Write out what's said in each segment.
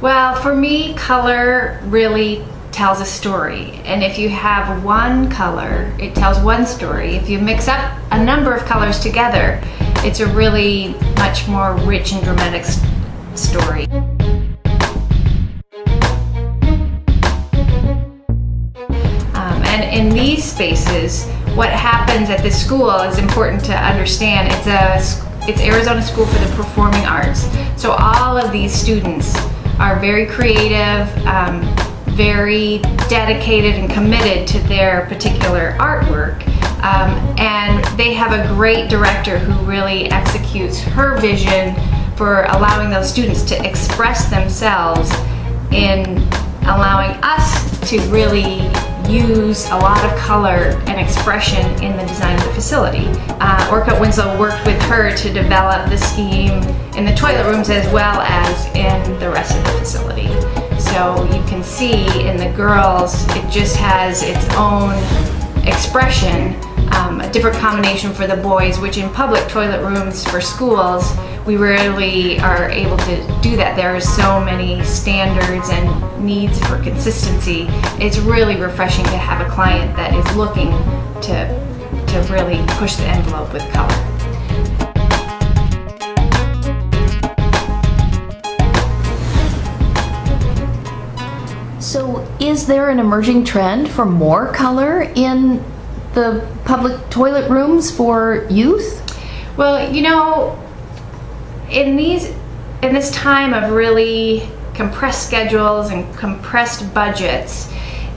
Well, for me, color really tells a story. And if you have one color, it tells one story. If you mix up a number of colors together, it's a really much more rich and dramatic story. And in these spaces, what happens at this school is important to understand. It's Arizona School for the Performing Arts. So all of these students are very creative, very dedicated and committed to their particular artwork. And they have a great director who really executes her vision for allowing those students to express themselves in allowing us to really use a lot of color and expression in the design of the facility. Orcutt-Winslow worked with her to develop the scheme in the toilet rooms as well as in the rest of the facility. So you can see in the girls, it just has its own expression, a different combination for the boys, which in public toilet rooms for schools, we rarely are able to do that. There are so many standards and needs for consistency. It's really refreshing to have a client that is looking to really push the envelope with color. So is there an emerging trend for more color in the public toilet rooms for youth? Well, you know, in this time of really compressed schedules and compressed budgets,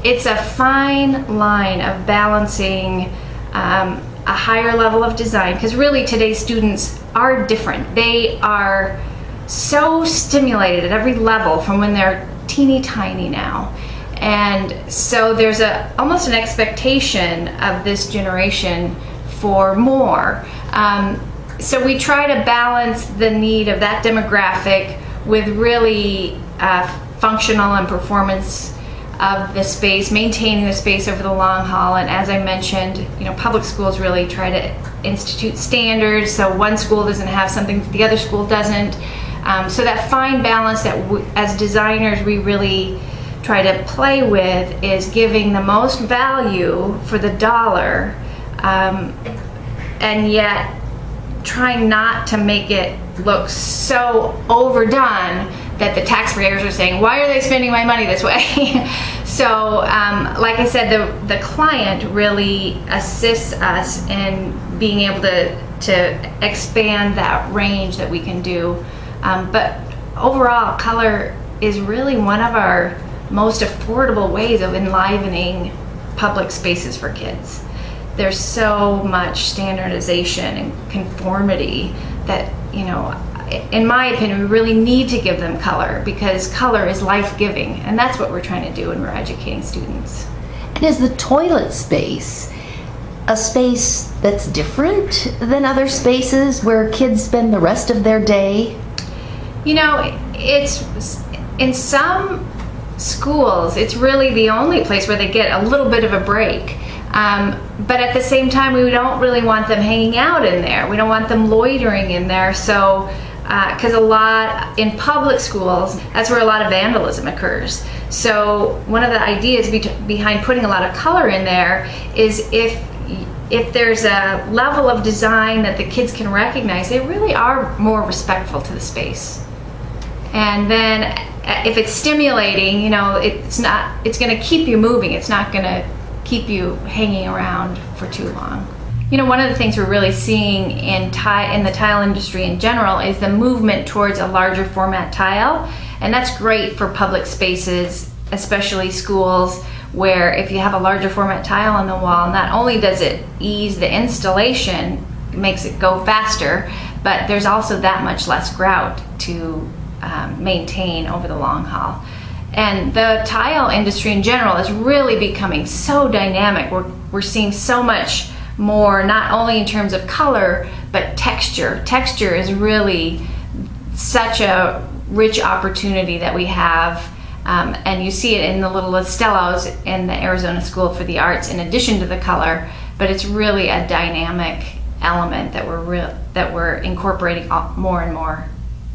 it's a fine line of balancing a higher level of design, because really today's students are different. They are so stimulated at every level from when they're teeny tiny now. And so there's almost an expectation of this generation for more. So we try to balance the need of that demographic with really functional and performance of the space, maintaining the space over the long haul. And as I mentioned, you know, public schools really try to institute standards, so one school doesn't have something that the other school doesn't. So that fine balance that as designers we really try to play with is giving the most value for the dollar, and yet trying not to make it look so overdone that the taxpayers are saying, why are they spending my money this way? So like I said, the client really assists us in being able to expand that range that we can do. But overall, color is really one of our most affordable ways of enlivening public spaces for kids. There's so much standardization and conformity that, you know, in my opinion, we really need to give them color, because color is life-giving, and that's what we're trying to do when we're educating students. And is the toilet space a space that's different than other spaces where kids spend the rest of their day? You know, it's in some schools, it's really the only place where they get a little bit of a break. But at the same time, we don't really want them hanging out in there. We don't want them loitering in there. So, because a lot in public schools, that's where a lot of vandalism occurs. So one of the ideas behind putting a lot of color in there is if there's a level of design that the kids can recognize, they really are more respectful to the space. And then if it's stimulating, you know, it's going to keep you moving. It's not going to keep you hanging around for too long. You know, one of the things we're really seeing in the tile industry in general is the movement towards a larger format tile, and that's great for public spaces, especially schools, where if you have a larger format tile on the wall, not only does it ease the installation, it makes it go faster, but there's also that much less grout to maintain over the long haul. And the tile industry in general is really becoming so dynamic. We're seeing so much more, not only in terms of color, but texture. Texture is really such a rich opportunity that we have, and you see it in the little Estellos in the Arizona School for the Arts in addition to the color, but it's really a dynamic element that we're incorporating more and more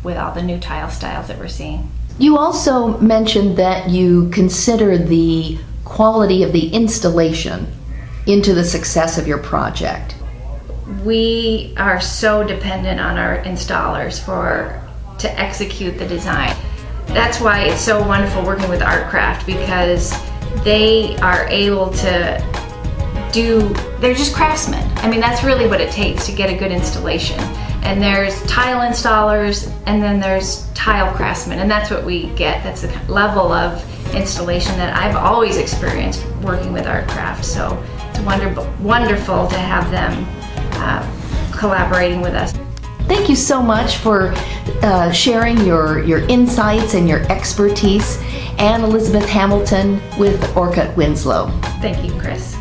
with all the new tile styles that we're seeing. You also mentioned that you consider the quality of the installation into the success of your project. We are so dependent on our installers to execute the design. That's why it's so wonderful working with Artcraft, because they are able to they're just craftsmen. I mean, that's really what it takes to get a good installation. And there's tile installers, and then there's tile craftsmen, and that's what we get. That's the level of installation that I've always experienced working with Artcraft. So it's wonderful to have them collaborating with us. Thank you so much for sharing your insights and your expertise. Anne Elizabeth Hamilton with Orcutt-Winslow. Thank you, Chris.